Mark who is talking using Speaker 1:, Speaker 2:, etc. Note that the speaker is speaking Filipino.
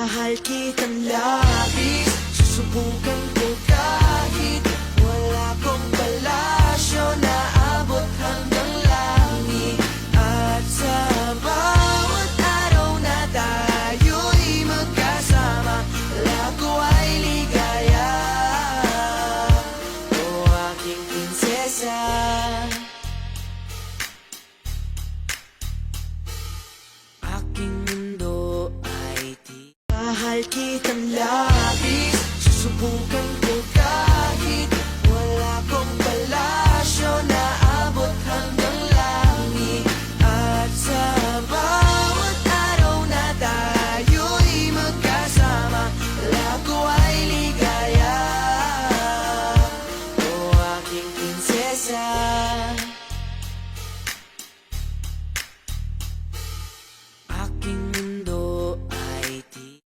Speaker 1: Mahal kitang labis, susubukan ko kahit wala kong palasyo na abot hanggang langit. At sa bawat araw na tayo'y magkasama, lago ay ligaya, o aking prinsesa. Aking mundo ay mahal kitang labis, susubukan ko